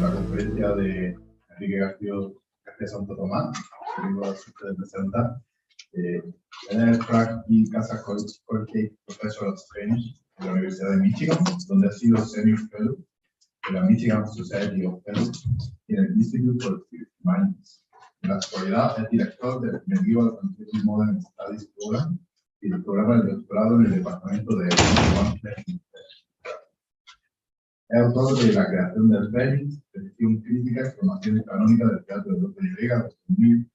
la conferencia de Enrique García Santo Tomás, que tengo la suerte de presentar. Daniel Frank y Casa Colgate, Professor of Spanish de la Universidad de Michigan, donde ha sido Senior Fellow de la Michigan Society of Fellows y en el Institute for Humanities. En la actualidad es director del Medieval and Modern Studies Program y del programa de doctorado en el departamento de Es autor de La creación del Fénix, Edición crítica y formación canónica del teatro de Lope de Vega 2000,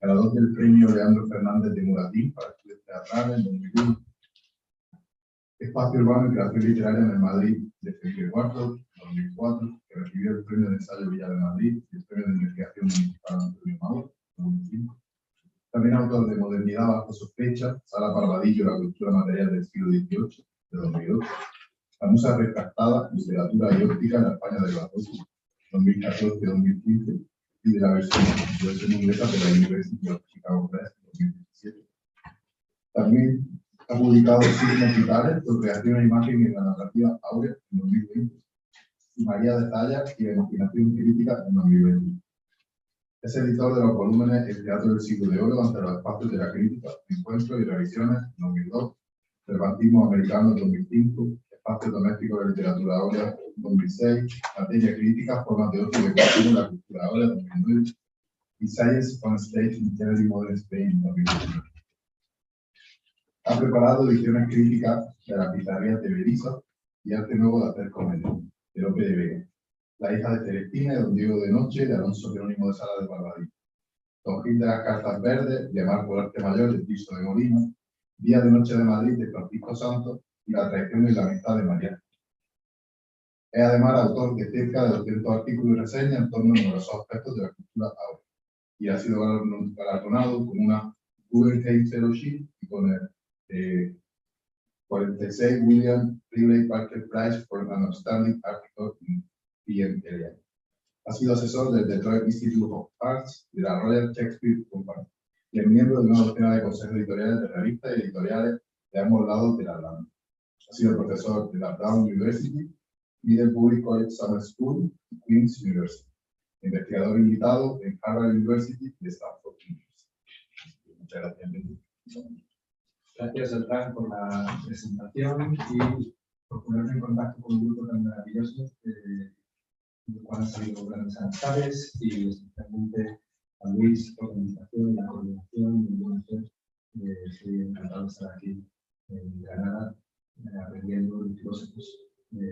ganador del premio Leandro Fernández de Moratín para estudios teatrales en 2001. Espacio Urbano y Creación Literaria en el Madrid de Felipe IV, 2004, que recibió el premio de ensayo Villa de Madrid y el premio de investigación municipal Antonio Mauro, 2005. También autor de Modernidad bajo sospecha, Sala Parvadillo, la cultura material del siglo XVIII, de 2008. La musa retractada, literatura y óptica en la España del Barroco, 2014-2015, y de la versión inglesa de la University of Chicago Press, 2017. También ha publicado Signos Vitales, por creación e imagen en la narrativa Aurea, en 2020, y María de Talla y la imaginación crítica, en 2020. Es editor de los volúmenes El Teatro del Siglo de Oro ante los espacios de la crítica, Encuentros y Revisiones, 2002, Cervantismo Americano, 2005, Espacio Doméstico de Literatura Áurea, 2006, Materia Crítica, Formas de Ocio y de Cultura, la Cultura Áurea, 2009, y Science on Stage in Early Modern Spain, 2009. Ha preparado ediciones críticas de La Pizarría de Berizo y Arte Nuevo de Hacer Comedia, de Lope de Vega, La hija de Celestina, de Don Diego de Noche, de Alonso Jerónimo de Sala de Barbadillo, Don Gil de las Cartas Verdes, de Marco Arte Mayor, de Tirso de Molina, Día de Noche de Madrid, de Francisco Santos, y La traición y la amistad de María. Es además autor de cerca de 200 artículos y reseñas en torno a numerosos aspectos de la cultura áurea, y ha sido galardonado con una Guggenheim Fellowship y con el 46 William Riley Parker Prize for an Outstanding Article in PMLA. Ha sido asesor del Detroit Institute of Arts y de la Royal Shakespeare Company, y es miembro de una docena de consejos editoriales de revistas y editoriales de ambos lados del Atlántico. Ha sido profesor de la Brown University, Middlebury College Summer School y Queen's University. Investigador invitado en Harvard University y Stanford University. Muchas gracias. Gracias, Elfran, por la presentación y por ponerme en contacto con un grupo tan maravilloso del cual han salido grandes amistades, y especialmente a Luis por la invitación y la coordinación. Estoy encantado de estar aquí en Granada, aprendiendo de filósofos,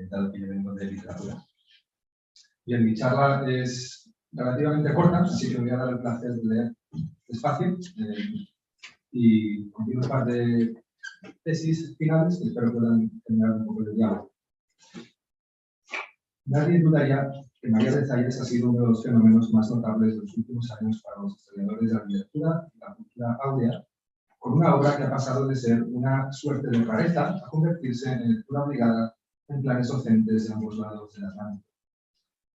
dado que yo vengo de literatura. Bien, mi charla es relativamente corta, así que voy a dar el placer de leer despacio y contiene un par de tesis finales que espero puedan generar un poco de diálogo. Nadie dudaría que María de Zayas ha sido uno de los fenómenos más notables de los últimos años para los historiadores de la literatura y la cultura áurea, con una obra que ha pasado de ser una suerte de rareza a convertirse en lectura obligada en planes docentes de ambos lados del Atlántico.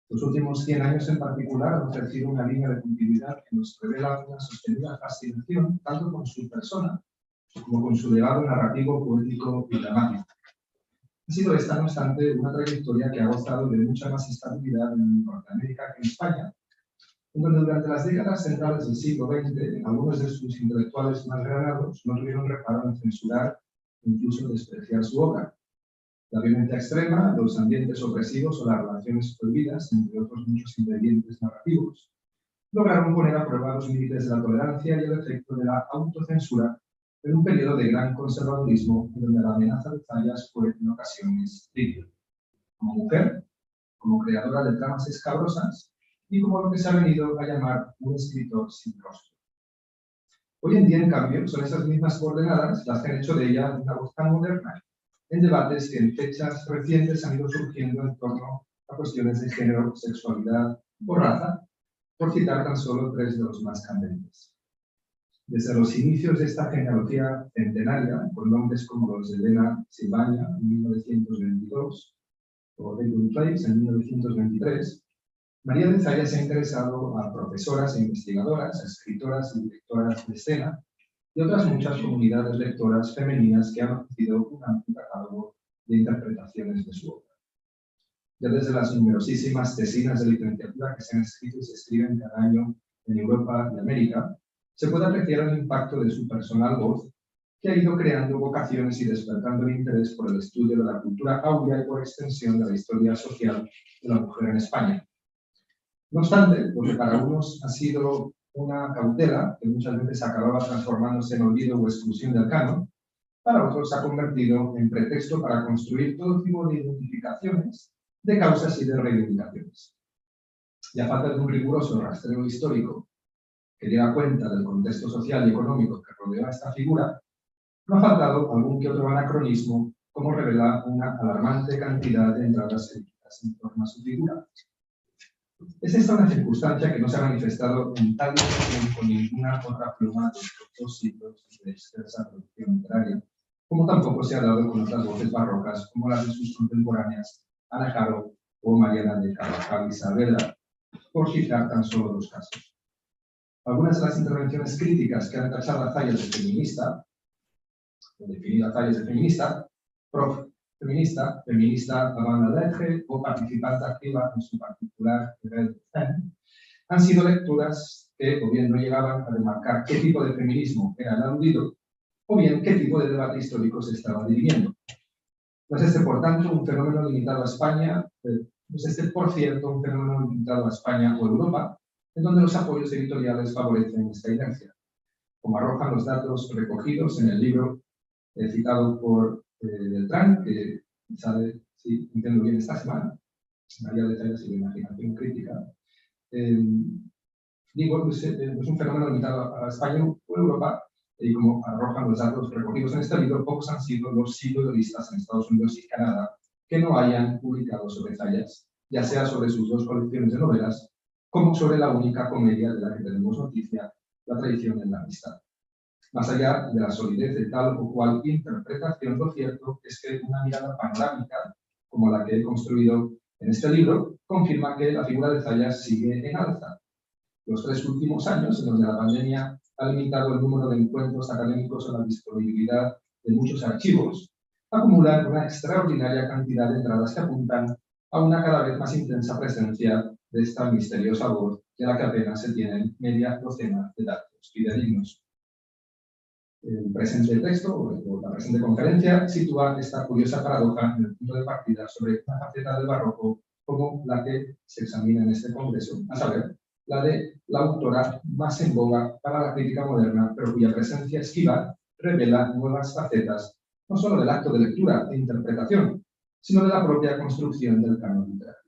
Los últimos 100 años en particular han ofrecido una línea de continuidad que nos revela una sostenida fascinación tanto con su persona como con su legado narrativo, poético y dramático. Ha sido esta, no obstante, una trayectoria que ha gozado de mucha más estabilidad en Norteamérica que en España, donde durante las décadas centrales del siglo XX, algunos de sus intelectuales más granados no tuvieron reparo en censurar e incluso despreciar su obra. La violencia extrema, los ambientes opresivos o las relaciones prohibidas, entre otros muchos ingredientes narrativos, lograron poner a prueba los límites de la tolerancia y el efecto de la autocensura en un periodo de gran conservadurismo en donde la amenaza de Zayas fue en ocasiones triple. Como mujer, como creadora de tramas escabrosas y como lo que se ha venido a llamar un escritor sin rostro. Hoy en día, en cambio, son esas mismas coordenadas las que han hecho de ella una voz tan moderna, en debates que en fechas recientes han ido surgiendo en torno a cuestiones de género, sexualidad o raza, por citar tan solo tres de los más candentes. Desde los inicios de esta genealogía centenaria, con nombres como los de Elena Silvania en 1922 o Edwin Place en 1923, María de Zayas se ha interesado a profesoras e investigadoras, a escritoras y directoras de escena y otras muchas comunidades lectoras femeninas que han ofrecido un amplio catálogo de interpretaciones de su obra. ya desde las numerosísimas tesinas de licenciatura que se han escrito y se escriben cada año en Europa y América, se puede apreciar el impacto de su personal voz, que ha ido creando vocaciones y despertando el interés por el estudio de la cultura áurea y por extensión de la historia social de la mujer en España. No obstante, lo que para unos ha sido una cautela, que muchas veces acababa transformándose en olvido o exclusión del canon, para otros se ha convertido en pretexto para construir todo tipo de identificaciones, de causas y de reivindicaciones. Y a falta de un riguroso rastreo histórico que diera cuenta del contexto social y económico que rodea a esta figura, no ha faltado algún que otro anacronismo, como revela una alarmante cantidad de entradas críticas en torno a su figura. Es esta una circunstancia que no se ha manifestado en tal dirección con ninguna otra pluma de estos 2 siglos de extensa producción literaria, como tampoco se ha dado con otras voces barrocas como las de sus contemporáneas Ana Caro o Mariana de Carvajal y Saavedra, por citar tan solo 2 casos. Algunas de las intervenciones críticas que han tachado a Zayas de feminista, o definido a Zayas de feminista, prof feminista, feminista avant la lettre o participante activa en su particular nivel de zen, han sido lecturas que o bien no llegaban a demarcar qué tipo de feminismo era el aludido, o bien qué tipo de debate histórico se estaba dirigiendo. No es este, por tanto, un fenómeno limitado a España, no es este, por cierto, un fenómeno limitado a España o Europa, en donde los apoyos editoriales favorecen esta inercia, como arrojan los datos recogidos en el libro citado por Beltrán, que sale, si entiendo bien, esta semana, María de Zayas y la imaginación crítica. Digo, es un fenómeno limitado a España o Europa, y como arrojan los datos recogidos en este libro, pocos han sido los pseudolistas en Estados Unidos y Canadá que no hayan publicado sobre Zayas, ya sea sobre sus 2 colecciones de novelas, como sobre la única comedia de la que tenemos noticia, La traición en la amistad. Más allá de la solidez de tal o cual interpretación, lo cierto es que una mirada panorámica, como la que he construido en este libro, confirma que la figura de Zayas sigue en alza. Los 3 últimos años, en donde la pandemia ha limitado el número de encuentros académicos o la disponibilidad de muchos archivos, acumulan una extraordinaria cantidad de entradas que apuntan a una cada vez más intensa presencia de esta misteriosa voz de la que apenas se tienen media docena de datos fidedignos. El presente texto, o la presente conferencia, sitúa esta curiosa paradoja en el punto de partida sobre una faceta del barroco como la que se examina en este congreso, a saber, la de la autora más en boga para la crítica moderna, pero cuya presencia esquiva revela nuevas facetas, no solo del acto de lectura e interpretación, sino de la propia construcción del canon literario.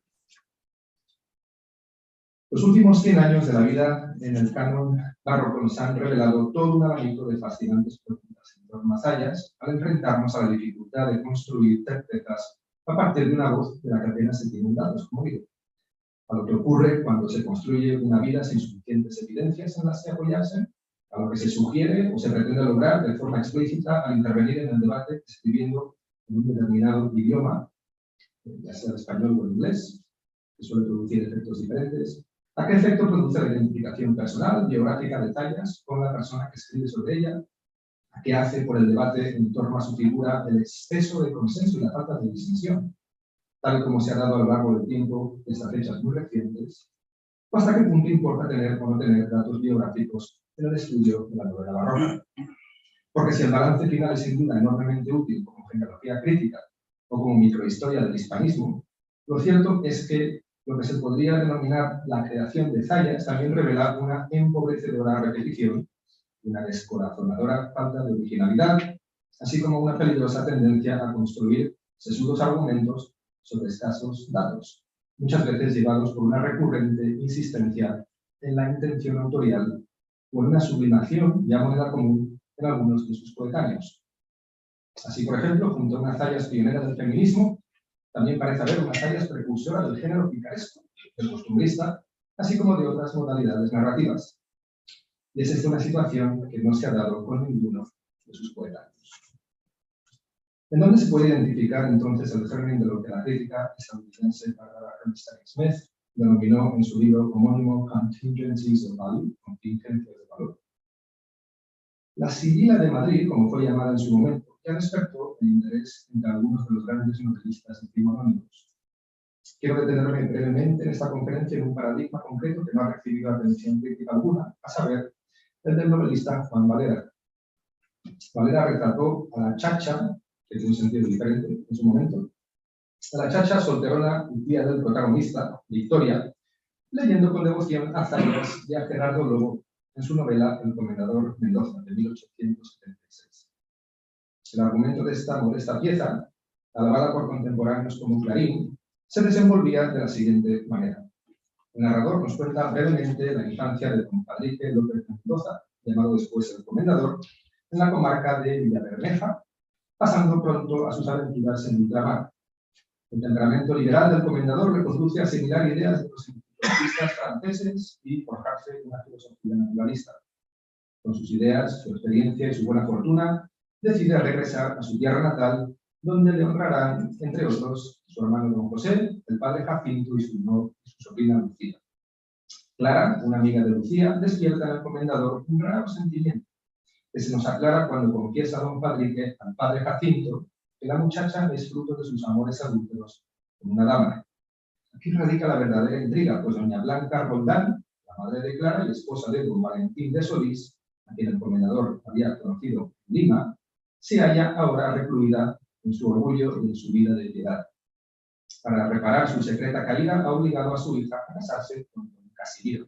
Los últimos 100 años de la vida en el canon barroco nos han revelado todo un abanico de fascinantes preguntas en torno a Zayas al enfrentarnos a la dificultad de construir certezas a partir de una voz de la que apenas se tienen datos, como digo. A lo que ocurre cuando se construye una vida sin suficientes evidencias en las que apoyarse, a lo que se sugiere o se pretende lograr de forma explícita al intervenir en el debate escribiendo en un determinado idioma, ya sea el español o el inglés, que suele producir efectos diferentes. ¿A qué efecto produce la identificación personal, biográfica de Zayas con la persona que escribe sobre ella? ¿A qué hace por el debate en torno a su figura el exceso de consenso y la falta de disensión, tal como se ha dado a lo largo del tiempo desde fechas muy recientes? ¿O hasta qué punto importa tener o no tener datos biográficos en el estudio de la novela barroca? Porque si el balance final es sin duda enormemente útil como genealogía crítica o como microhistoria del hispanismo, lo cierto es que lo que se podría denominar la creación de Zayas también revela una empobrecedora repetición, una descorazonadora falta de originalidad, así como una peligrosa tendencia a construir sesudos argumentos sobre escasos datos, muchas veces llevados por una recurrente insistencia en la intención autorial o en una sublimación ya moneda común en algunos de sus coetáneos. Así, por ejemplo, junto a una Zayas pionera del feminismo, también parece haber una Zayas precursora del género picaresco, del costumbrista, así como de otras modalidades narrativas. Y es esta una situación que no se ha dado con ninguno de sus coetáneos. ¿En dónde se puede identificar entonces el germen de lo que la crítica estadounidense Barbara Hermstein-Smith denominó en su libro homónimo Contingencies of Value, contingencias de valor? La Sibila de Madrid, como fue llamada en su momento, ya despertó el interés entre algunos de los grandes novelistas decimonónicos. Quiero detenerme brevemente en esta conferencia en un paradigma concreto que no ha recibido atención crítica alguna, a saber, el del novelista Juan Valera. Valera retrató a la chacha, que tiene un sentido diferente en su momento, a la chacha solterona y tía del protagonista, Victoria, leyendo con devoción hazañas de a Gerardo Lobo en su novela El Comendador Mendoza, de 1876. El argumento de esta modesta pieza, alabada por contemporáneos como Clarín, se desenvolvía de la siguiente manera. El narrador nos cuenta brevemente la infancia de don Fadrique López de Mendoza, llamado después El Comendador, en la comarca de Villabermeja, pasando pronto a sus aventuras en ultramar. El temperamento liberal del Comendador le conduce a asimilar ideas de los enciclopedistas franceses y forjarse una filosofía naturalista. Con sus ideas, su experiencia y su buena fortuna, decide regresar a su tierra natal, donde le honrarán, entre otros, su hermano don José, el padre Jacinto y su sobrina Lucía. Clara, una amiga de Lucía, despierta en el Comendador un raro sentimiento, que se nos aclara cuando confiesa a don Fadrique al padre Jacinto que la muchacha es fruto de sus amores adúlteros con una dama. Aquí radica la verdadera intriga, pues doña Blanca Roldán, la madre de Clara y esposa de don Valentín de Solís, a quien el Comendador había conocido en Lima, se halla ahora recluida en su orgullo y en su vida de piedad. Para reparar su secreta caída, ha obligado a su hija a casarse con don Casimiro,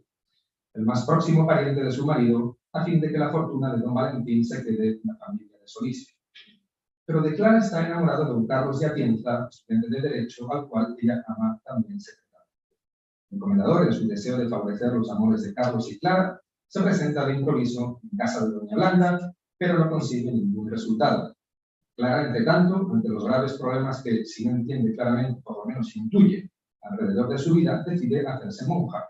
el más próximo pariente de su marido, a fin de que la fortuna de don Valentín se quede en la familia de Solís. Pero de Clara está enamorado de don Carlos de Atienza, estudiante de Derecho, al cual ella ama también secretamente. El Comendador, en su deseo de favorecer los amores de Carlos y Clara, se presenta de improviso en casa de doña Blanca, pero no consigue ningún resultado. Clara, entre tanto, ante los graves problemas que, si no entiende claramente, por lo menos intuye alrededor de su vida, decide hacerse monja.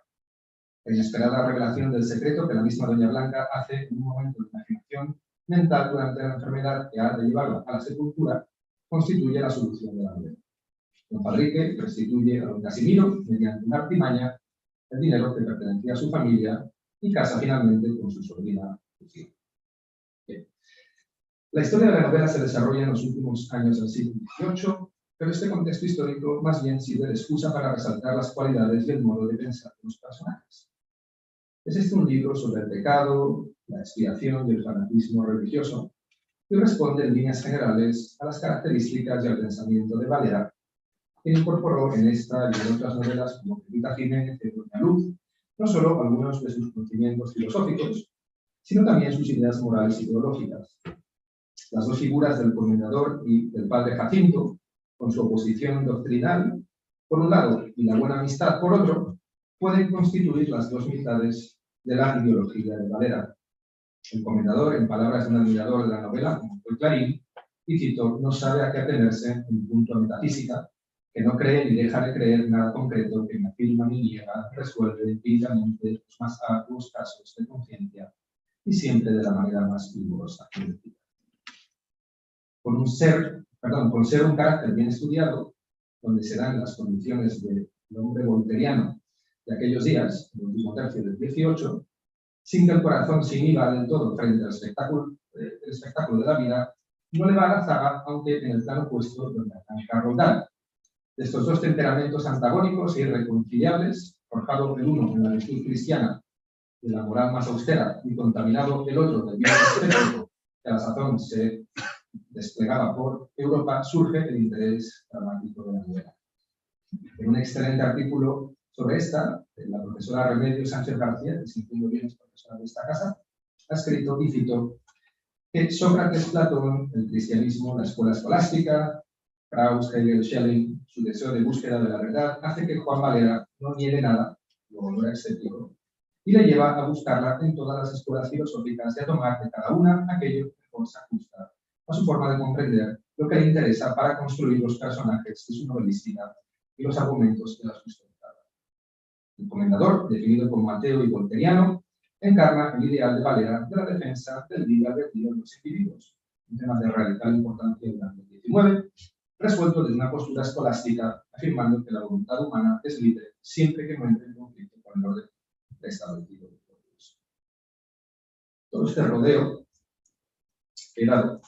La inesperada revelación del secreto que la misma doña Blanca hace en un momento de imaginación mental durante la enfermedad que ha de llevarla a la sepultura, constituye la solución de la vida. Don Fadrique restituye a don Casimiro, mediante una artimaña, el dinero que pertenecía a su familia y casa finalmente con su sobrina Lucía. Bien. La historia de la novela se desarrolla en los últimos años del siglo XVIII, pero este contexto histórico más bien sirve de excusa para resaltar las cualidades y el modo de pensar de los personajes. Es este un libro sobre el pecado, la expiación y el fanatismo religioso, y responde en líneas generales a las características y al pensamiento de Valera, que incorporó en esta y en otras novelas como Pepita Jiménez y Doña Luz, no solo algunos de sus conocimientos filosóficos, sino también sus ideas morales y teológicas. Las dos figuras del Comendador y del padre Jacinto, con su oposición doctrinal, por un lado, y la buena amistad, por otro, pueden constituir las dos mitades de la ideología de Valera. El Comendador, en palabras de un admirador de la novela, como fue Clarín, y cito, no sabe a qué atenerse en punto a metafísica, que no cree ni deja de creer nada concreto, que ni afirma ni niega, resuelve empíricamente los más arduos casos de conciencia y siempre de la manera más rigurosa. Con ser un carácter bien estudiado, donde se dan las condiciones del hombre volteriano de aquellos días, el último tercio del XVIII, sin que el corazón se inhiba del todo frente al espectáculo de la vida, no le va a la zaga, aunque en el plano opuesto donde arranca Roldán. De estos dos temperamentos antagónicos e irreconciliables, forjado el uno en la virtud cristiana de la moral más austera y contaminado el otro del bien estético que a la sazón se desplegaba por Europa, surge el interés dramático de la novela. En un excelente artículo sobre esta, la profesora Remedios Sánchez García, que si entiendo bien es profesora de esta casa, ha escrito, y cito, que Sócrates, Platón, el cristianismo, la escuela escolástica, Krauss, Hegel, Schelling, su deseo de búsqueda de la verdad, hace que Juan Valera no niegue nada, luego no era escéptico, y le lleva a buscarla en todas las escuelas filosóficas y a tomar de cada una aquello que mejor se ajusta a su forma de comprender lo que le interesa para construir los personajes de su novelística y los argumentos que las sustentaban. El Comendador, definido como ateo y volteriano, encarna el ideal de Valera de la defensa del libre albedrío de los individuos, un tema de radical importancia durante el XIX, resuelto desde una postura escolástica, afirmando que la voluntad humana es libre siempre que no entre en conflicto con el orden preestablecido por Dios. Todo este rodeo que he dado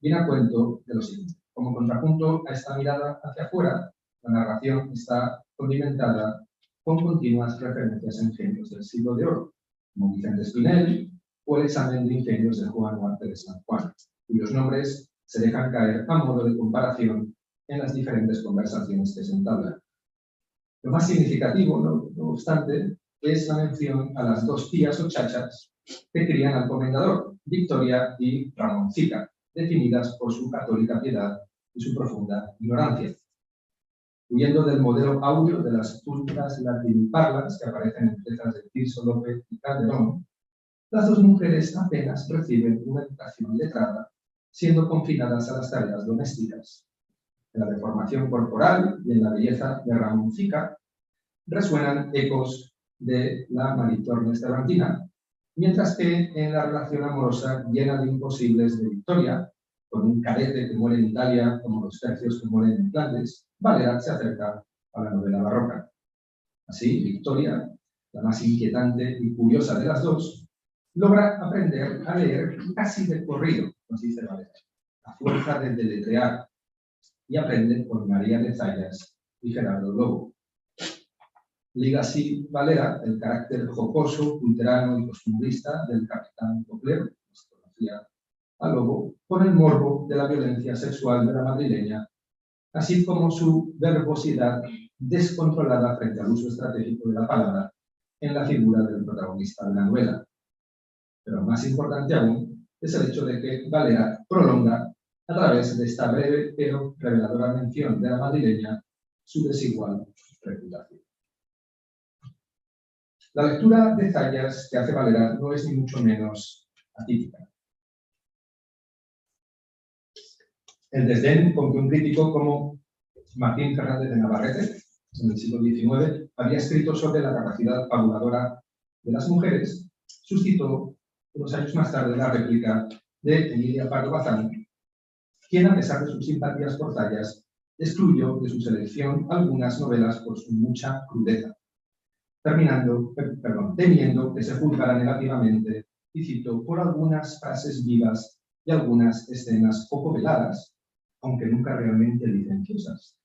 viene a cuento de lo siguiente. Como contrapunto a esta mirada hacia afuera, la narración está condimentada con continuas referencias a ingenios del siglo de oro, como Vicente Espinel o el examen de ingenios de Juan Duarte de San Juan, cuyos nombres se dejan caer a modo de comparación en las diferentes conversaciones que se entablan. Lo más significativo, no obstante, es la mención a las dos tías o chachas que crían al comendador, Victoria y Ramoncica, definidas por su católica piedad y su profunda ignorancia. Huyendo del modelo áureo de las culturas latinoparlas que aparecen en piezas de Tirso López y Calderón, las dos mujeres apenas reciben una educación letrada, siendo confinadas a las tareas domésticas. En la deformación corporal y en la belleza de Ramoncica resuenan ecos de la Maritornes cervantina, mientras que en la relación amorosa llena de imposibles de Victoria, con un cadete que muere en Italia como los tercios que mueren en Flandes, Valera se acerca a la novela barroca. Así, Victoria, la más inquietante y curiosa de las dos, logra aprender a leer casi de corrido, nos dice Valera, a fuerza de deletrear, y aprende con María de Zayas y Gerardo Lobo. Liga así Valera el carácter jocoso, culterano y costumbrista del capitán Copler, que se conocía a Lobo, con el morbo de la violencia sexual de la madrileña, así como su verbosidad descontrolada frente al uso estratégico de la palabra en la figura del protagonista de la novela. Pero más importante aún es el hecho de que Valera prolonga, a través de esta breve pero reveladora mención de la madrileña, su desigual reputación. La lectura de Zayas que hace Valera no es ni mucho menos atípica. El desdén con que un crítico como Martín Fernández de Navarrete, en el siglo XIX, había escrito sobre la capacidad fabuladora de las mujeres, suscitó unos años más tarde la réplica de Emilia Pardo Bazán, quien, a pesar de sus simpatías por Zayas, excluyó de su selección algunas novelas por su mucha crudeza, temiendo que se juzgara negativamente, y cito, por algunas frases vivas y algunas escenas poco veladas, aunque nunca realmente licenciosas,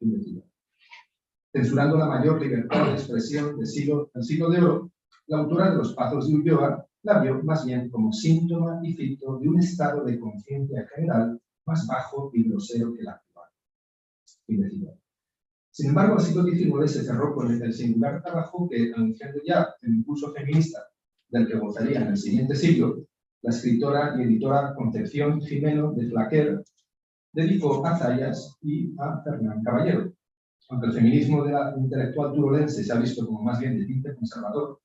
censurando la mayor libertad de expresión del siglo de oro, la autora de Los Pazos de Ulloa la vio más bien como síntoma y fito de un estado de conciencia general más bajo y grosero que el actual. Sin embargo, el siglo XIX se cerró con el singular trabajo que, anunciando ya el impulso feminista del que gozaría en el siguiente siglo, la escritora y editora Concepción Jimeno de Flaquer dedicó a Zayas y a Fernán Caballero. Aunque el feminismo de la intelectual turolense se ha visto como más bien de tinte conservador,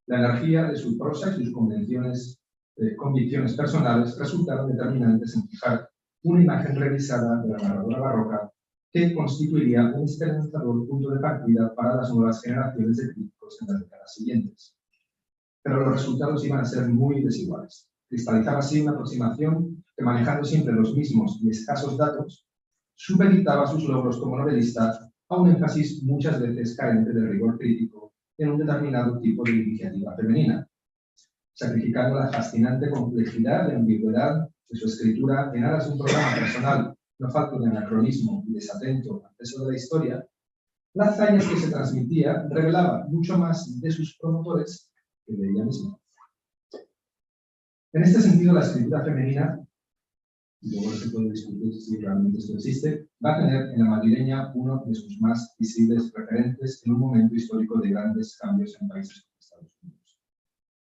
la energía de su prosa y sus convicciones personales resultaron determinantes en fijar una imagen revisada de la narradora barroca que constituiría un esperanzador punto de partida para las nuevas generaciones de críticos en las décadas siguientes. Pero los resultados iban a ser muy desiguales. Cristalizaba así una aproximación que, manejando siempre los mismos y escasos datos, supeditaba sus logros como novelista a un énfasis muchas veces carente de rigor crítico en un determinado tipo de iniciativa femenina, sacrificando la fascinante complejidad y ambigüedad de su escritura en aras de un programa personal no falto de anacronismo y desatento al peso de la historia. Las Zayas que se transmitía revelaba mucho más de sus promotores que de ella misma. En este sentido, la escritura femenina, y luego se puede discutir si realmente esto existe, va a tener en la madrileña uno de sus más visibles referentes en un momento histórico de grandes cambios en países como Estados Unidos.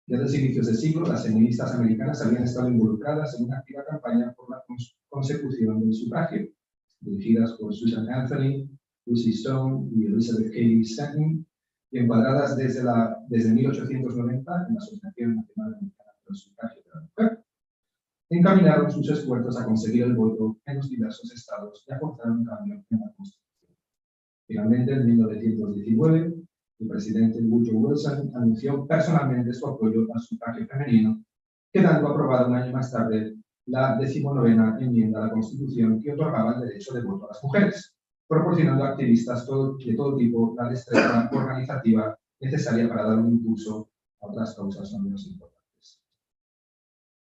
Desde los inicios del siglo, las feministas americanas habían estado involucradas en una activa campaña por la consecución del sufragio, dirigidas por Susan Anthony, Lucy Stone y Elizabeth Cady Stanton, y encuadradas desde 1890 en la Asociación Nacional Americana por el Sufragio de la Mujer, encaminaron sus esfuerzos a conseguir el voto en los diversos estados y a forzar un cambio en la Constitución. Finalmente, en 1919, el presidente Woodrow Wilson anunció personalmente su apoyo al sufragio femenino, quedando aprobada un año más tarde la 19ª enmienda a la Constitución que otorgaba el derecho de voto a las mujeres, proporcionando a activistas de todo tipo la destreza organizativa necesaria para dar un impulso a otras causas no menos importantes.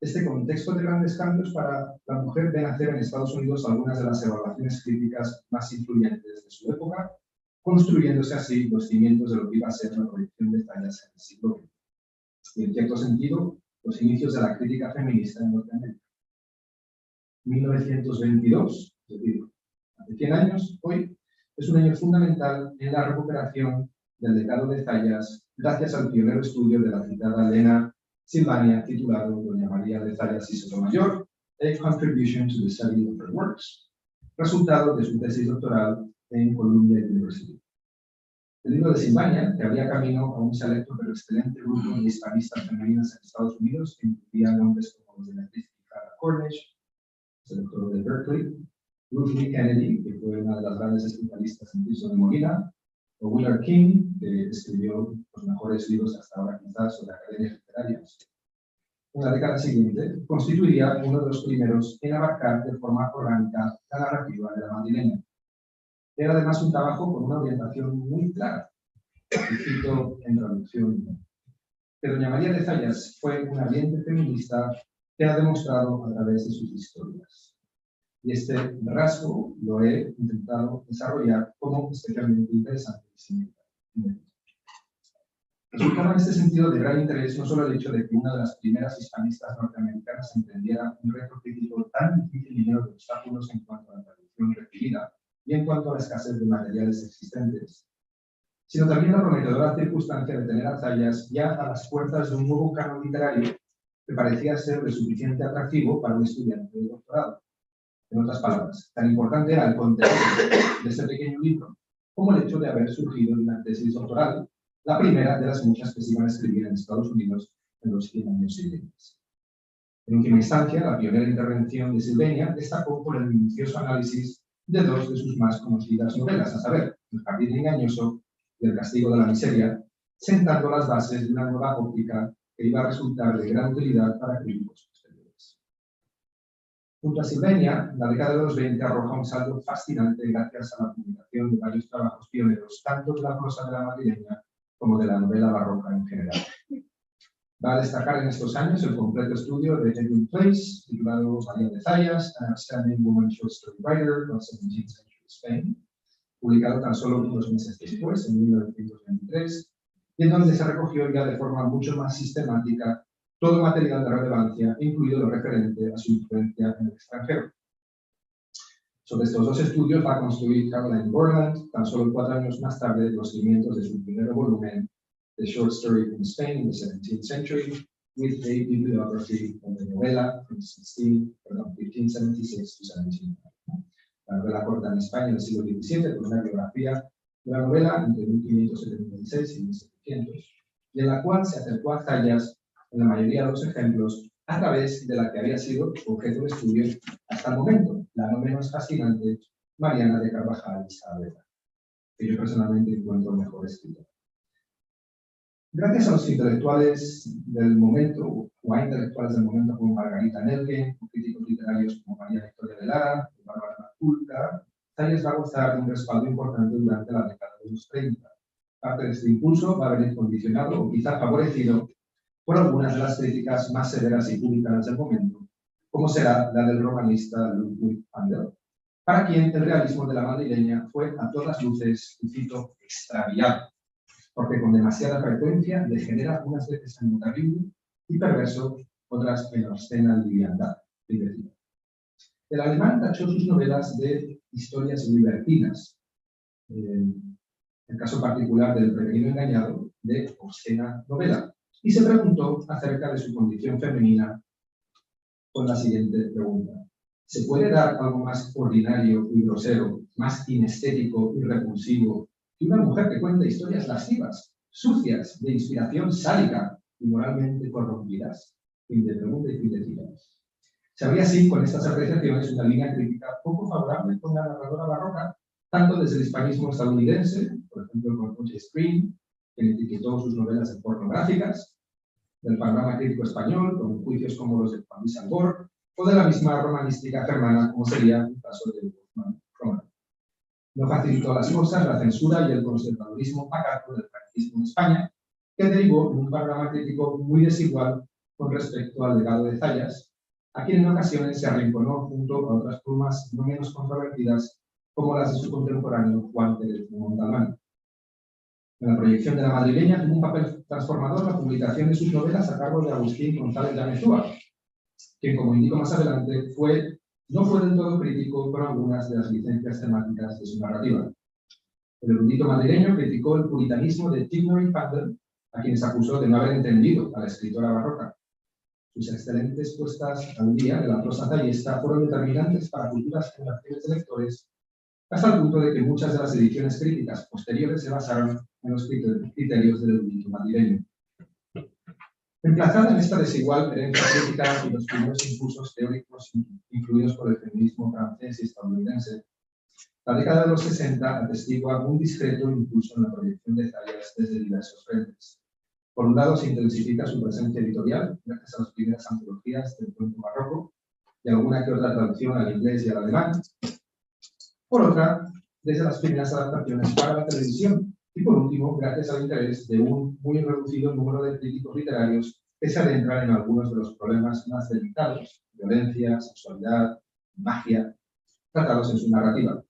Este contexto de grandes cambios para la mujer ve nacer en Estados Unidos algunas de las evaluaciones críticas más influyentes de su época, construyéndose así los cimientos de lo que iba a ser la proyección de Zayas en el siglo XX. Y en cierto sentido, los inicios de la crítica feminista en Norteamérica. 1922, es decir, hace 100 años, hoy, es un año fundamental en la recuperación del legado de Zayas gracias al pionero estudio de la citada Elena Silvania titulado Doña María de Zayas y Sotomayor, A Contribution to the Study of Her Works, resultado de su tesis doctoral en Columbia University. El libro de Silvania, que abría camino a un selecto pero excelente grupo de hispanistas femeninas en Estados Unidos, que incluía nombres como los de Beatriz Clara Cornish, el doctor de Berkeley, Ruth Lee Kennedy, que fue una de las grandes especialistas en Tirso de Molina, o Willard King, que escribió los mejores libros hasta ahora quizás sobre academias literarias. En la década siguiente, constituiría uno de los primeros en abarcar de forma orgánica la narrativa de la madrileña. Era además un trabajo con una orientación muy clara. Y cito en traducción, que Doña María de Zayas fue una ardiente feminista que ha demostrado a través de sus historias. Y este rasgo lo he intentado desarrollar como especialmente interesante y significativo. Resultaba en este sentido de gran interés no solo el hecho de que una de las primeras hispanistas norteamericanas entendiera un reto crítico tan difícil y lleno de obstáculos en cuanto a la traducción recibida y en cuanto a la escasez de materiales existentes, sino también la prometedora circunstancia de tener a Zayas ya a las puertas de un nuevo canon literario que parecía ser de suficiente atractivo para un estudiante de doctorado. En otras palabras, tan importante era el contenido de este pequeño libro como el hecho de haber surgido de una tesis doctoral, la primera de las muchas que se iban a escribir en Estados Unidos en los 100 años siguientes. En última instancia, la pionera intervención de Silvania destacó por el minucioso análisis de dos de sus más conocidas novelas, a saber, El jardín engañoso y El castigo de la miseria, sentando las bases de una nueva óptica que iba a resultar de gran utilidad para críticos posteriores. Junto a Silvania, la década de los 20 arroja un saldo fascinante gracias a la publicación de varios trabajos pioneros, tanto de la prosa de la madrileña como de la novela barroca en general. Va a destacar en estos años el completo estudio de Edwin Place, titulado María de Zayas, An Outstanding Woman Short Story Writer of 17th Century Spain, publicado tan solo unos meses después, en 1923, y en donde se recogió ya de forma mucho más sistemática todo material de relevancia, incluido lo referente a su influencia en el extranjero. Sobre estos dos estudios va a construir Caroline Borland, tan solo 4 años más tarde, los cimientos de su primer volumen, The Short Story from Spain in the 17th Century, with a bibliography of the novela from 1576 to 1700. La novela corta en España en el siglo XVII, con una biografía de la novela entre 1576 y 1700, y en la cual se acercó a Zayas en la mayoría de los ejemplos a través de la que había sido objeto de estudio hasta el momento, la no menos fascinante Mariana de Carvajal y Saavedra, que yo personalmente encuentro mejor escritora. Gracias a los intelectuales del momento, o a intelectuales del momento como Margarita Nelke, o críticos literarios como María Victoria de Lara, o Bárbara Matulca, Zayas va a gozar de un respaldo importante durante la década de los 30. Parte de este impulso va a venir condicionado o quizá favorecido por algunas de las críticas más severas y públicas del momento, como será la del romanista Ludwig van der, para quien el realismo de la madrileña fue a todas luces, y cito, extraviado, porque con demasiada frecuencia le genera unas veces algo terrible y perverso, otras en obscena liviandad. El alemán tachó sus novelas de historias libertinas, el caso particular del Peregrino engañado, de obscena novela, y se preguntó acerca de su condición femenina con la siguiente pregunta. ¿Se puede dar algo más ordinario y grosero, más inestético y repulsivo que una mujer que cuenta historias lascivas, sucias, de inspiración sádica y moralmente corrompidas? Fin de pregunta y fin de cita. Se abría así con estas apreciaciones una línea crítica poco favorable con la narradora barroca, tanto desde el hispanismo estadounidense, por ejemplo con O.J. Screen, que etiquetó sus novelas de pornográficas, del panorama crítico español, con juicios como los de Juan Luis Albor, o de la misma romanística germana, como sería el caso de Roman. No facilitó las cosas la censura y el conservadurismo pacato del franquismo en España, que derivó en un panorama crítico muy desigual con respecto al legado de Zayas, a quien en ocasiones se arrinconó junto a otras plumas no menos controvertidas como las de su contemporáneo Juan Pérez de Montalbán. En la proyección de la madrileña tuvo un papel transformador la publicación de sus novelas a cargo de Agustín González de Amezúa, quien, como indico más adelante, no fue del todo crítico con algunas de las licencias temáticas de su narrativa. El erudito madrileño criticó el puritanismo de Tignory Pandel, a quienes acusó de no haber entendido a la escritora barroca. Sus excelentes puestas al día de la prosa tallista fueron determinantes para futuras generaciones de lectores, hasta el punto de que muchas de las ediciones críticas posteriores se basaron en los criterios del erudito madrileño. Emplazada en esta desigual herencia crítica y los primeros impulsos teóricos influidos por el feminismo francés y estadounidense, la década de los 60 atestigua un discreto impulso en la proyección de Zayas desde diversos frentes. Por un lado, se intensifica su presencia editorial gracias a las primeras antologías del cuento barroco y alguna que otra traducción al inglés y al alemán. Por otra, desde las primeras adaptaciones para la televisión. Y por último, gracias al interés de un muy reducido número de críticos literarios que se adentran en algunos de los problemas más delicados, violencia, sexualidad, magia, tratados en su narrativa.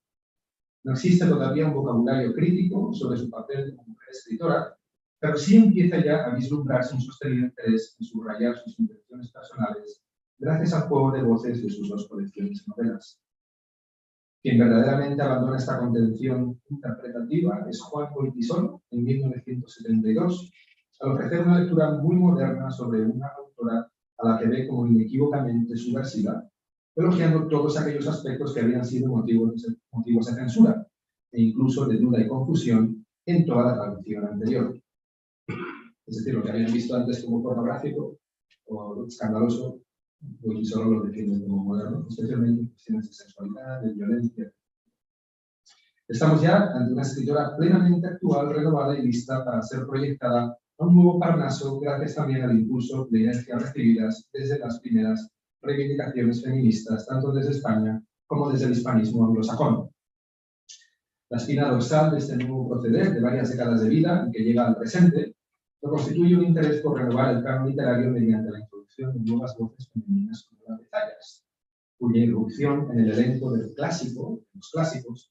No existe todavía un vocabulario crítico sobre su papel como mujer escritora, pero sí empieza ya a vislumbrarse un sostenido interés en subrayar sus intenciones personales gracias al juego de voces de sus dos colecciones de novelas. Quien verdaderamente abandona esta contención interpretativa es Juan Goytisolo, en 1972, al ofrecer una lectura muy moderna sobre una autora a la que ve como inequívocamente subversiva, elogiando todos aquellos aspectos que habían sido motivos de censura e incluso de duda y confusión en toda la tradición anterior. Es decir, lo que habían visto antes como pornográfico o escandaloso, Goytisolo lo define como moderno, especialmente en cuestiones de sexualidad, de violencia. Estamos ya ante una escritora plenamente actual, renovada y lista para ser proyectada a un nuevo Parnaso, gracias también al impulso de inercias recibidas desde las primeras reivindicaciones feministas, tanto desde España como desde el hispanismo anglosajón. La espina dorsal de este nuevo proceder de varias décadas de vida y que llega al presente, lo constituye un interés por renovar el canon literario mediante la introducción de nuevas voces femeninas como las de Zayas, cuya irrupción en el elenco del clásico, de los clásicos,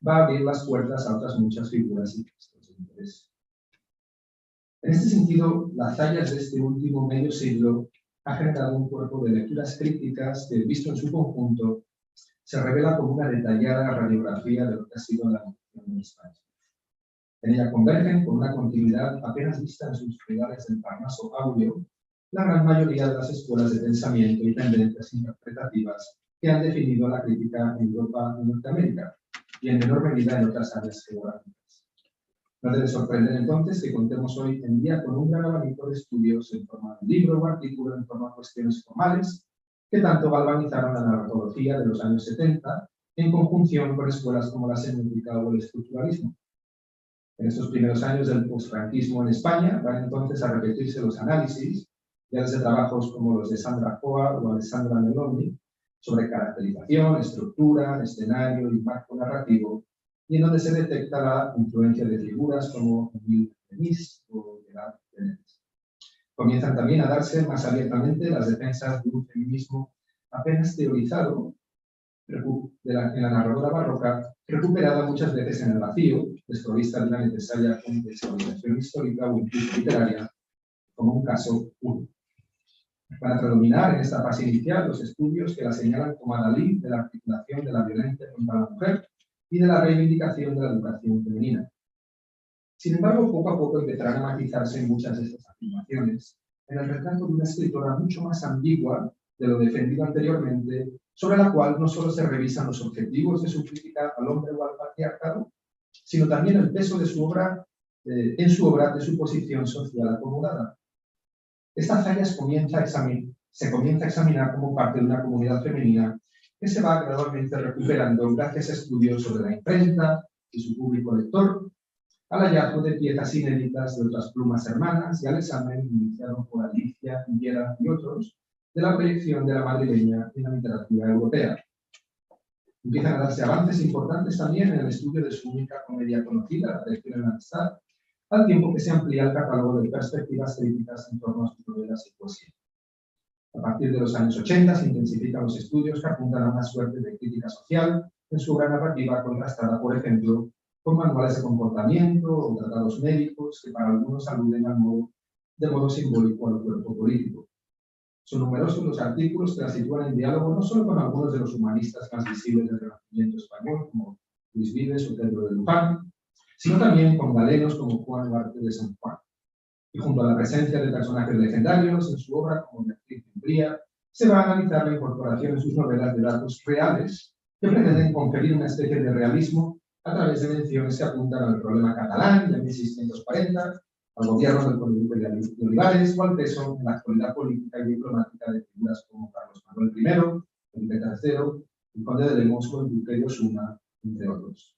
va a abrir las puertas a otras muchas figuras y textos de interés. En este sentido, las Zayas de este último medio siglo ha generado un cuerpo de lecturas críticas que, visto en su conjunto, se revela como una detallada radiografía de lo que ha sido la evolución en España. En ella convergen, con una continuidad apenas vista en sus unidades del Parnaso áureo, la gran mayoría de las escuelas de pensamiento y tendencias interpretativas que han definido la crítica en Europa y Norteamérica, y en menor medida en otras áreas geográficas. No debe sorprender entonces que contemos hoy en día con un gran abanico de estudios en forma de libro o artículo, en forma de cuestiones formales, que tanto galvanizaron la narratología de los años 70 en conjunción con escuelas como la semiótica o el estructuralismo. En estos primeros años del posfranquismo en España van entonces a repetirse los análisis, ya desde trabajos como los de Sandra Foa o Alessandra Meloni, sobre caracterización, estructura, escenario y marco narrativo, y en donde se detecta la influencia de figuras como Emile Denis o Gerard Benet. Comienzan también a darse más abiertamente las defensas de un feminismo apenas teorizado en la narradora barroca, recuperada muchas veces en el vacío, desprovista de una necesaria contextualización histórica o incluso literaria, como un caso único. Van a predominar en esta fase inicial los estudios que la señalan como adalid de la articulación de la violencia contra la mujer y de la reivindicación de la educación femenina. Sin embargo, poco a poco empezarán a matizarse muchas de estas afirmaciones en el retrato de una escritora mucho más ambigua de lo defendido anteriormente, sobre la cual no solo se revisan los objetivos de su crítica al hombre o al patriarcado, sino también el peso de su obra, en su obra de su posición social acomodada. Esta Zayas se comienza a examinar como parte de una comunidad femenina que se va gradualmente recuperando gracias a estudios sobre la imprenta y su público lector, al hallazgo de piezas inéditas de otras plumas hermanas y al examen iniciado por Alicia, Viera y otros de la proyección de la madrileña en la literatura europea. Empiezan a darse avances importantes también en el estudio de su única comedia conocida, La Traición en la Amistad, al tiempo que se amplía el catálogo de perspectivas críticas en torno a sus novelas y poesía. A partir de los años 80 se intensifican los estudios que apuntan a una suerte de crítica social en su obra narrativa contrastada, por ejemplo, con manuales de comportamiento o tratados médicos que para algunos aluden de modo simbólico al cuerpo político. Son numerosos los artículos que la sitúan en diálogo no solo con algunos de los humanistas más visibles del Renacimiento español, como Luis Vives o Pedro de Luján, sino también con galenos como Juan Duarte de San Juan. Y junto a la presencia de personajes legendarios en su obra, como Beatriz Umbría, se va a analizar la incorporación en sus novelas de datos reales que pretenden conferir una especie de realismo a través de menciones que apuntan al problema catalán de 1640, al gobierno del conde de Olivares o al peso en la actualidad política y diplomática de figuras como Carlos Manuel I, Felipe III, el conde de Lemos o el duque de Osuna, entre otros.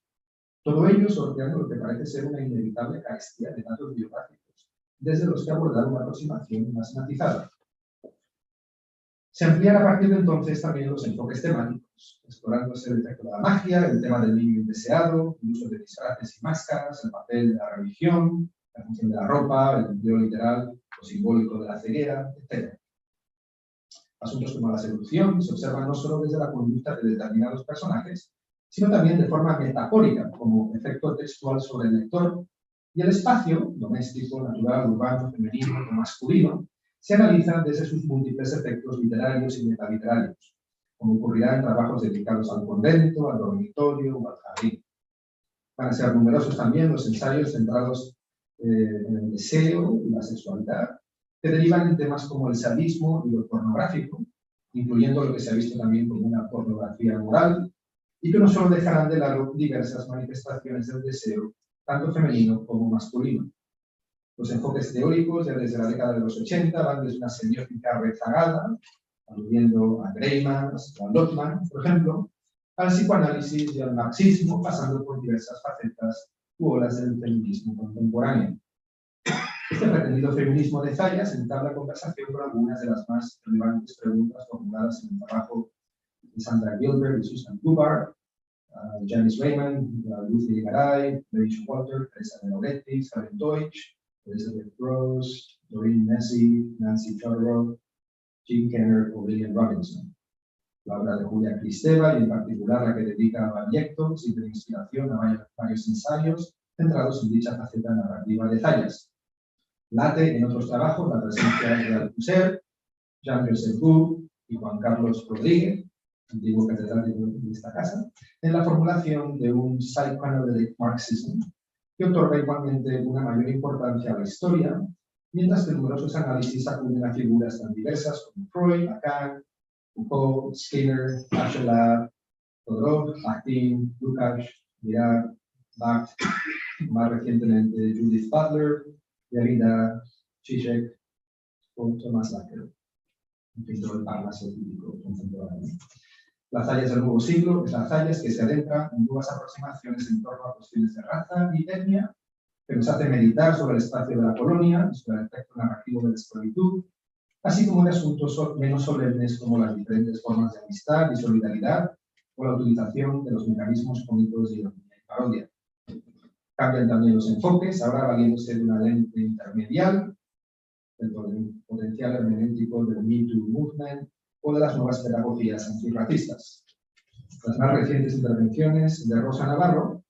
Todo ello sorteando lo que parece ser una inevitable carestía de datos biográficos, desde los que abordar una aproximación más matizada. Se amplían a partir de entonces también los enfoques temáticos, explorándose el efecto de la magia, el tema del niño indeseado, el uso de disfraces y máscaras, el papel de la religión, la función de la ropa, el empleo literal o simbólico de la ceguera, etc. Asuntos como la seducción se observan no solo desde la conducta de determinados personajes, sino también de forma metafórica, como efecto textual sobre el lector, y el espacio, doméstico, natural, urbano, femenino o masculino, se analiza desde sus múltiples efectos literarios y metaliterarios, como ocurrirá en trabajos dedicados al convento, al dormitorio o al jardín. Van a ser numerosos también los ensayos centrados en el deseo y la sexualidad, que derivan en temas como el sadismo y lo pornográfico, incluyendo lo que se ha visto también como una pornografía moral, y que no solo dejarán de lado diversas manifestaciones del deseo, tanto femenino como masculino. Los enfoques teóricos ya desde la década de los 80 van desde una semiótica rezagada, aludiendo a Greiman o a Lotman, por ejemplo, al psicoanálisis y al marxismo, pasando por diversas facetas u olas del feminismo contemporáneo. Este pretendido feminismo de Zayas entabla conversación con algunas de las más relevantes preguntas formuladas en el trabajo de Sandra Gilbert y Susan Hubbard, Janice Raymond, Lucy Garay, Rachel Walter, Teresa de Lauretis, Karen Deutsch, Elizabeth Rose, Doreen Messi, Nancy Chodorow, Jim Kenner o William Robinson. La obra de Julia Kristeva y en particular la que dedica a Baglietto sirve de inspiración a varios ensayos centrados en dicha faceta narrativa de Zayas. Late en otros trabajos la presencia de Althusser, Jean-Joseph Bou y Juan Carlos Rodríguez, antiguo catedrático de esta casa, en la formulación de un psychoanalytic marxism que otorga igualmente una mayor importancia a la historia, mientras que numerosos análisis acuden a figuras tan diversas como Freud, Lacan, Foucault, Skinner, Bachelard, Todorov, Bakhtin, Lukács, Dirac, Bacht, más recientemente Judith Butler, Derrida, Zizek o Thomas Lacker, un pintor del Parnaso típico contemporáneo. La Zayas del nuevo siglo es la Zayas que se adentra en nuevas aproximaciones en torno a cuestiones de raza y etnia, que nos hace meditar sobre el espacio de la colonia, sobre el efecto narrativo de la esclavitud, así como de asuntos menos solemnes como las diferentes formas de amistad y solidaridad o la utilización de los mecanismos cómicos de ironía y parodia. Cambian también los enfoques, ahora valiéndose de una lente intermedial, del potencial hermenéutico del Me Too Movement o de las nuevas pedagogías antirracistas. Las más recientes intervenciones de Rosa Navarro,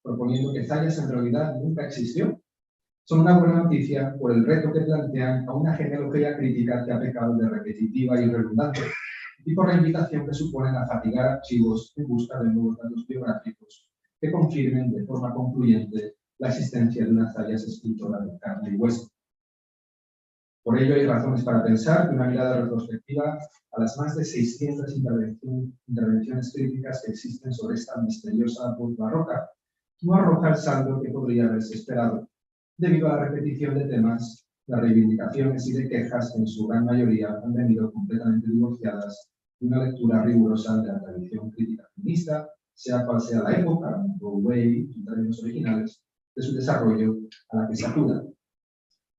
proponiendo que Zayas en realidad nunca existió, son una buena noticia por el reto que plantean a una genealogía crítica que ha pecado de repetitiva y redundante, y por la invitación que suponen a fatigar archivos en busca de nuevos datos biográficos que confirmen de forma concluyente la existencia de una Zayas escritora de carne y hueso. Por ello hay razones para pensar que una mirada retrospectiva a las más de 600 intervenciones críticas que existen sobre esta misteriosa voz barroca no arroja el saldo que podría haberse esperado, debido a la repetición de temas, de reivindicaciones y de quejas que en su gran mayoría han venido completamente divorciadas de una lectura rigurosa de la tradición crítica feminista, sea cual sea la época, o way, en términos originales, de su desarrollo a la que se acuda.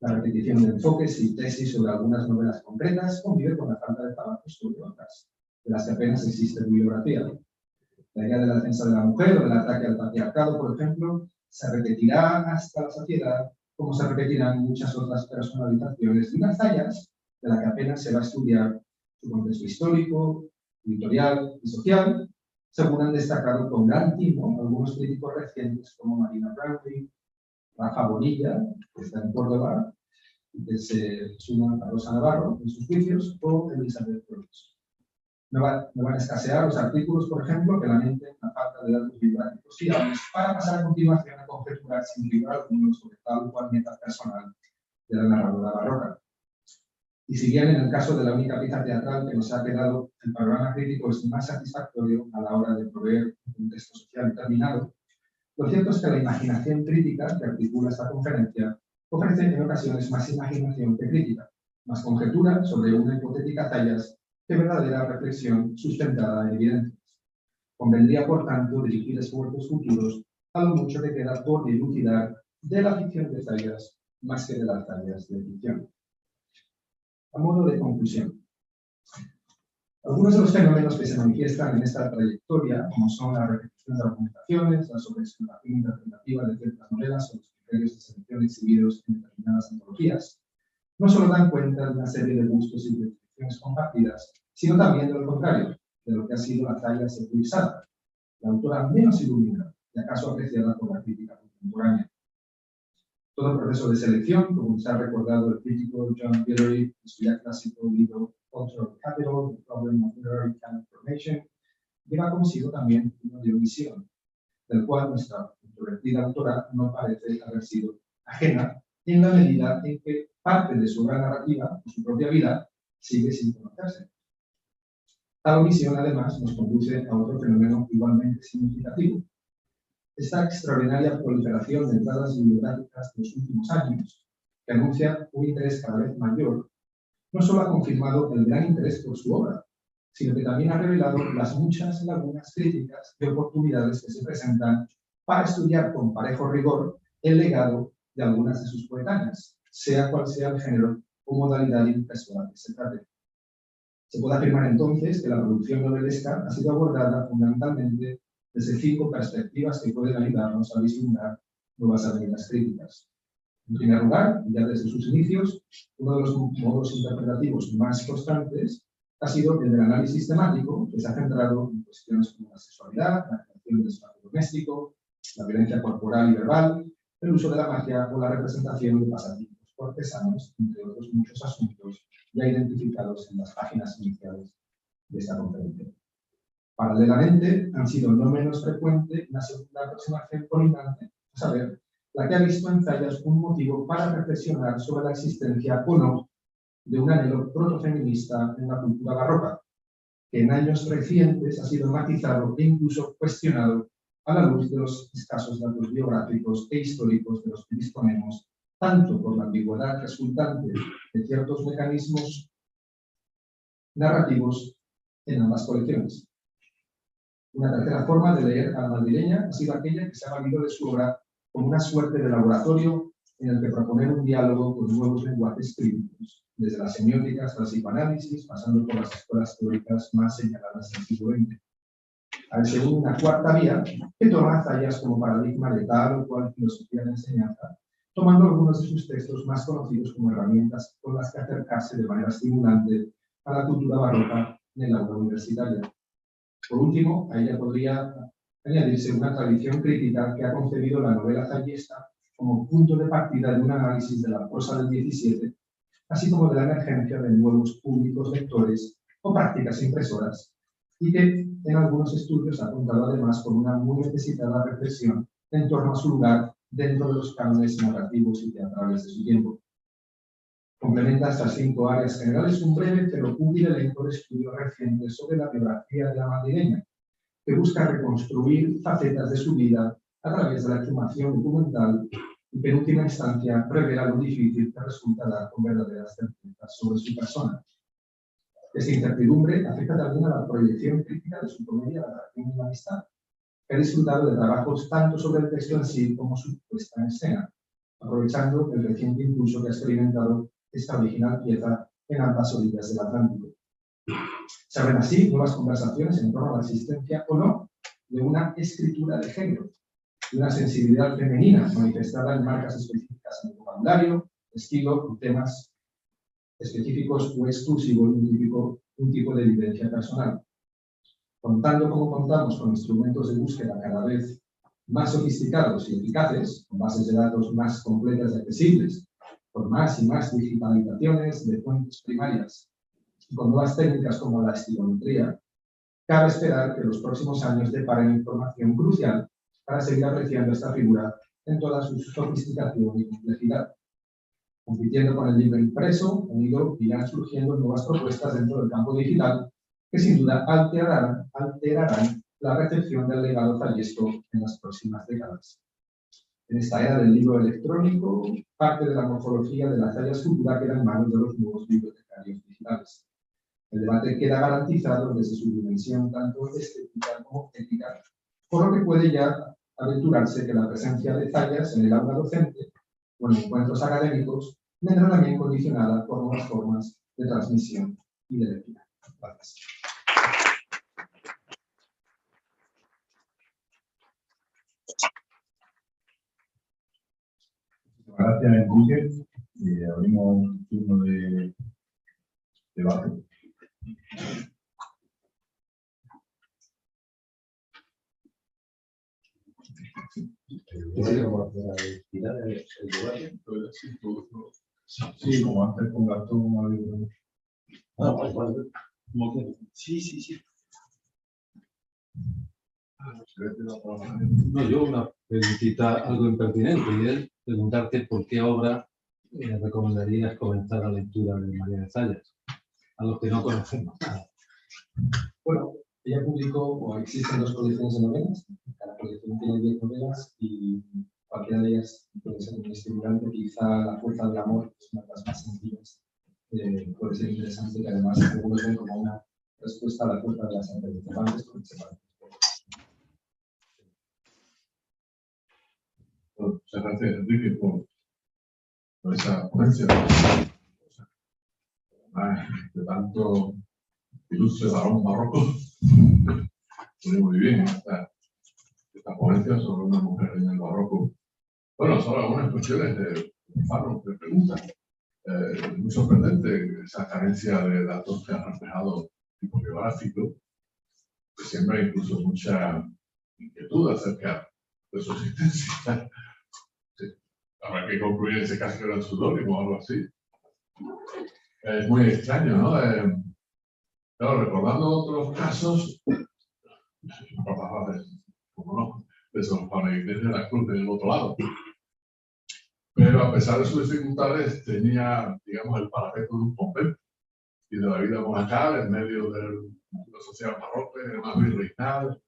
La repetición de enfoques y tesis sobre algunas novelas concretas convive con la falta de trabajos sobre otras, de las que apenas existe bibliografía. La idea de la defensa de la mujer o del ataque al patriarcado, por ejemplo, se repetirá hasta la saciedad, como se repetirán muchas otras personalizaciones de unas Zayas de la que apenas se va a estudiar su contexto histórico, editorial y social, según han destacado con gran tino algunos críticos recientes como Marina Brownlee, Rafa Bonilla, que está en Córdoba, y que se suma a Rosa Navarro en sus juicios, o Elizabeth Brooks. No van a escasear los artículos, por ejemplo, que lamenten la falta de datos bibliográficos fiables para pasar a continuación a conjeturar sin rigor alguno sobre tal o cual meta personal de la narradora barroca. Y si bien en el caso de la única pieza teatral que nos ha quedado, el panorama crítico es más satisfactorio a la hora de proveer un contexto social determinado, lo cierto es que la imaginación crítica que articula esta conferencia ofrece en ocasiones más imaginación que crítica, más conjetura sobre una hipotética tallas que verdadera reflexión sustentada en evidencias. Convendría, por tanto, dirigir esfuerzos futuros a lo mucho que queda por dilucidar de la ficción de tallas más que de las tallas de ficción. A modo de conclusión, algunos de los fenómenos que se manifiestan en esta trayectoria, como son la repetición de argumentaciones, la sobreexplotación interpretativa de ciertas novelas o los criterios de selección exhibidos en determinadas antologías, no solo dan cuenta de una serie de gustos y percepciones compartidas, sino también de lo contrario, de lo que ha sido la talla secularizada, la autora menos iluminada y acaso apreciada por la crítica contemporánea. Todo el proceso de selección, como se ha recordado el crítico John Guillory en su ya clásico libro Cultural Capital, The Problem of Literary Canon Formation, lleva consigo también una división, del cual nuestra introvertida autora no parece haber sido ajena, en la medida en que parte de su obra narrativa, de su propia vida, sigue sin conocerse. Tal omisión, además, nos conduce a otro fenómeno igualmente significativo. Esta extraordinaria proliferación de entradas bibliográficas de los últimos años, que anuncia un interés cada vez mayor, no solo ha confirmado el gran interés por su obra, sino que también ha revelado las muchas lagunas críticas y oportunidades que se presentan para estudiar con parejo rigor el legado de algunas de sus coetáneas, sea cual sea el género o modalidad impresora que se trate. Se puede afirmar entonces que la producción novelesca ha sido abordada fundamentalmente desde 5 perspectivas que pueden ayudarnos a vislumbrar nuevas avenidas críticas. En primer lugar, ya desde sus inicios, uno de los modos interpretativos más constantes ha sido el del análisis temático, que se ha centrado en cuestiones como la sexualidad, la creación del espacio doméstico, la violencia corporal y verbal, el uso de la magia o la representación de pasatiempos cortesanos, entre otros muchos asuntos ya identificados en las páginas iniciales de esta conferencia. Paralelamente, han sido no menos frecuente una segunda aproximación colindante, a saber, la que ha visto en Zayas un motivo para reflexionar sobre la existencia o no de un anhelo protofeminista en la cultura barroca, que en años recientes ha sido matizado e incluso cuestionado a la luz de los escasos datos biográficos e históricos de los que disponemos, tanto por la ambigüedad resultante de ciertos mecanismos narrativos en ambas colecciones. Una tercera forma de leer a la madrileña ha sido aquella que se ha valido de su obra como una suerte de laboratorio en el que proponer un diálogo con nuevos lenguajes críticos, desde la semiótica hasta el psicoanálisis, pasando por las escuelas teóricas más señaladas del siglo XX. Según una cuarta vía que toma a Zayas como paradigma de tal o cual filosofía de enseñanza, tomando algunos de sus textos más conocidos como herramientas con las que acercarse de manera estimulante a la cultura barroca en el aula universitaria. Por último, a ella podría añadirse una tradición crítica que ha concebido la novela zayista como punto de partida de un análisis de la prosa del XVII, así como de la emergencia de nuevos públicos lectores o prácticas impresoras, y que en algunos estudios ha apuntado además con una muy necesitada reflexión en torno a su lugar dentro de los cánones narrativos y teatrales de su tiempo. Complementa estas 5 áreas generales un breve pero útil elenco de estudios recientes sobre la biografía de la madrileña, que busca reconstruir facetas de su vida a través de la exhumación documental y que en última instancia revela lo difícil que resulta dar con verdaderas certezas sobre su persona. Esta incertidumbre afecta también a la proyección crítica de su comedia La atracción y la amistad, que ha disfrutado de trabajos tanto sobre el texto en sí como su puesta en escena, aprovechando el reciente impulso que ha experimentado esta original pieza en ambas orillas del Atlántico. Se abren así nuevas conversaciones en torno a la existencia o no de una escritura de género, de una sensibilidad femenina manifestada en marcas específicas en el vocabulario, estilo y temas específicos o exclusivos de un tipo de vivencia personal. Contando como contamos con instrumentos de búsqueda cada vez más sofisticados y eficaces, con bases de datos más completas y accesibles, con más y más digitalizaciones de fuentes primarias y con nuevas técnicas como la estilometría, cabe esperar que los próximos años deparen información crucial para seguir apreciando esta figura en toda su sofisticación y complejidad. Compitiendo con el libro impreso, unido, irán surgiendo nuevas propuestas dentro del campo digital que sin duda alterarán la recepción del legado fallesco en las próximas décadas. En esta era del libro electrónico, parte de la morfología de la Zayas futura queda en manos de los nuevos bibliotecarios digitales. El debate queda garantizado desde su dimensión tanto estética como ética, por lo que puede ya aventurarse que la presencia de Zayas en el aula docente o en encuentros académicos vendrá también condicionada por nuevas formas de transmisión y de lectura. Gracias. Gracias, Enrique. Abrimos un turno de debate. Sí, como antes con Gastón. Sí. No, yo una preguntita algo impertinente, y es preguntarte por qué obra recomendarías comenzar la lectura de María de Zayas, a los que no conocemos nada. Bueno, ella publicó, o existen 2 colecciones de novelas, cada colección tiene 10 novelas y cualquiera de ellas puede ser muy estimulante. Quizá La fuerza del amor es una de las más sencillas, puede ser interesante, que además algunos ven como una respuesta a la fuerza de las anteriores, porque se parece. Muchas gracias, Enrique, por esa ponencia. De tanto ilustre varón barroco, muy bien esta ponencia sobre una mujer en el barroco. Bueno, son algunas cuestiones de Faro que preguntan. Muy sorprendente esa carencia de datos que ha reflejado tipo biográfico, que siembra incluso mucha inquietud acerca de su existencia. Sí. Habrá que concluir en ese caso que era un pseudónimo o algo así. Es muy extraño, ¿no? Claro, recordando otros casos, como no, de San Juan Iglesia de la Cruz del otro lado. Pero a pesar de sus dificultades, tenía, digamos, el parapeto de un convento y de la vida monacal en medio de la sociedad barroca, más virreinal,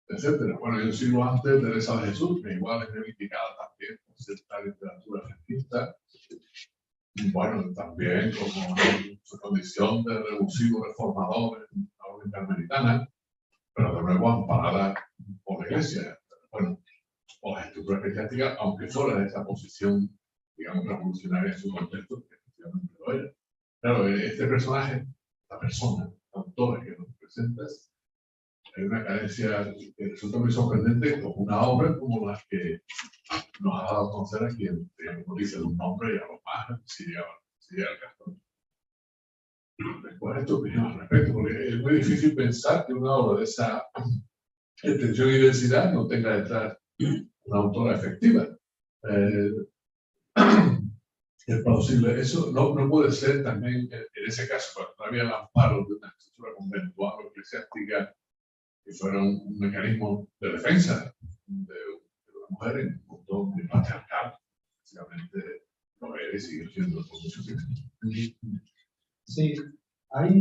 etc. Bueno, y un siglo antes, Teresa de Jesús, que igual es reivindicada también por cierta literatura feminista. Bueno, también como su condición de revulsivo reformador en la orden carmelitana, pero de nuevo amparada por la Iglesia. Bueno, o la estructura eclesiástica, aunque fuera de esa posición, digamos, revolucionaria en su contexto, que efectivamente lo era. Claro, este personaje, la persona, la autora que nos presentas, hay una carencia que resulta muy sorprendente con una obra como la que nos ha dado a conocer aquí, digamos, dice un nombre y a lo más, si llega al caso. ¿Cuál es tu opinión al respecto? Porque es muy difícil pensar que una obra de esa extensión y densidad no tenga detrás una autora efectiva. Es plausible. Eso no puede ser también, en ese caso, cuando no había el amparo de una estructura conventual o eclesiástica que fuera un mecanismo de defensa de la mujer en un mundo patriarcal, básicamente lo es y sigue siendo por mucho tiempo. Sí, hay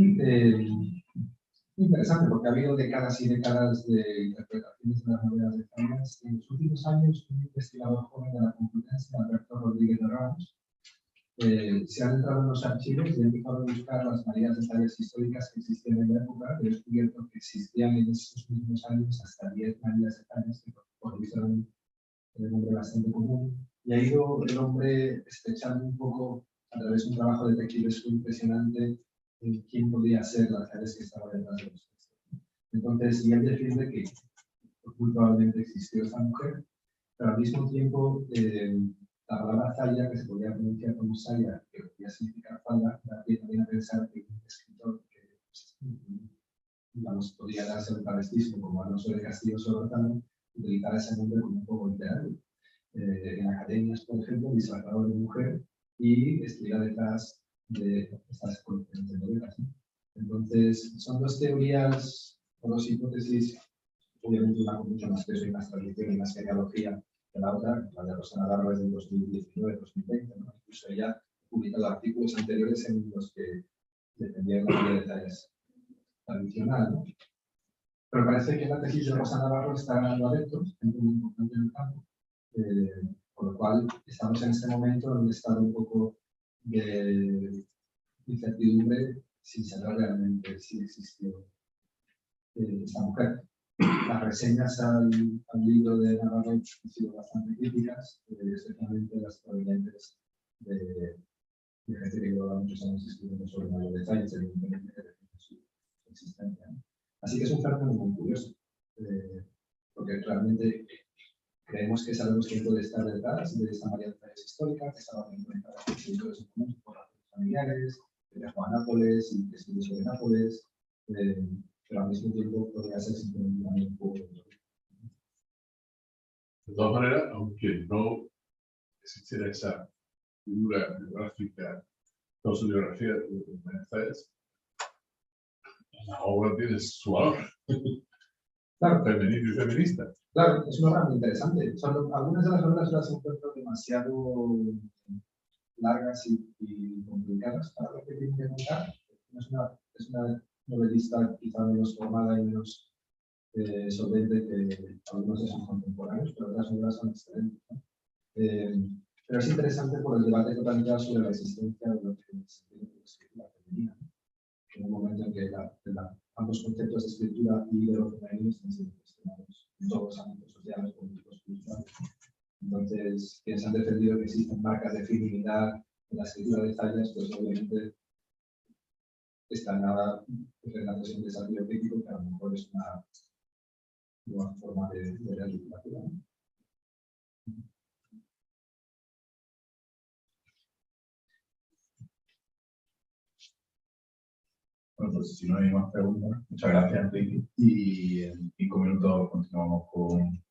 interesante porque ha habido décadas y décadas de interpretaciones de las novelas de Zayas. En los últimos años, un investigador joven de la Complutense, Alberto Rodríguez de Ramos, se ha entrado en los archivos y ha empezado a buscar las Marías de Zayas históricas que existían en la época, y ha descubierto que existían en esos mismos años hasta 10 Marías de Zayas, que por eso eran un nombre bastante común, y ha ido el hombre estrechando un poco, a través de un trabajo detectivesco impresionante, en quién podría ser la Zayas que estaba detrás de los textos. Entonces, y él defiende que muy probablemente existió esta mujer, pero al mismo tiempo la palabra Zaya, que se podía pronunciar como Saya, que podía significar falda, da pie también a pensar que un escritor que digamos, podría darse el travestismo como Alonso de Castillo Solorzano, utilizar ese nombre como un poco literario. En academias, por ejemplo, disfrazado de mujer y estuviera detrás de estas colecciones de novelas, ¿no? Entonces, son dos teorías o dos hipótesis, obviamente una con mucho más peso y más tradición y más genealogía que la otra, la de Rosana Navarro es del 2019-2020, ¿no? Incluso ella ha publicado artículos anteriores en los que defendía una serie de detalles tradicional, ¿no? Pero parece que la tesis de Rosana Navarro está ganando adeptos, es muy importante en el campo, por lo cual estamos en este momento en un estado un poco de incertidumbre sin saber realmente si existió esta mujer. Las reseñas al libro de Navarro han sido bastante críticas, especialmente las provenientes de gente que lleva muchos años escribiendo sobre mayor detalles, evidentemente que define su existencia, ¿no? Así que es un fenómeno muy curioso, porque realmente creemos que sabemos quién puede estar detrás de esta María de Tallas histórica, que estaba conectada con los seguidores comunes por razones familiares, que viajó a Nápoles y que estudió sobre Nápoles, pero al mismo tiempo podría ser simplemente también un poco. De todas maneras, aunque no existiera esa figura biográfica con su biografía de María Tallas, la obra tiene su valor. Claro, Femenino y feminista. claro, es una obra muy interesante. Algunas de las obras las encuentro demasiado largas y complicadas para lo que tiene que contar. Es una novelista quizá menos formada y menos solvente que algunos de sus contemporáneos, pero otras obras son excelentes, ¿no? Pero es interesante por el debate que plantea sobre la existencia de lo que se entiende como escritura femenina, ¿no? En un momento en que ambos conceptos de escritura y de lo femenino están siendo cuestionados en todos los ámbitos sociales, políticos, culturales. Entonces, quienes han defendido que existen marcas de feminidad en la escritura de Tallas, pues obviamente están ahora enfrentándose a un desafío crítico que a lo mejor es una nueva forma de ver la literatura, ¿no? Bueno, pues si no hay más preguntas, muchas gracias, Enrique. Y en 5 minutos continuamos con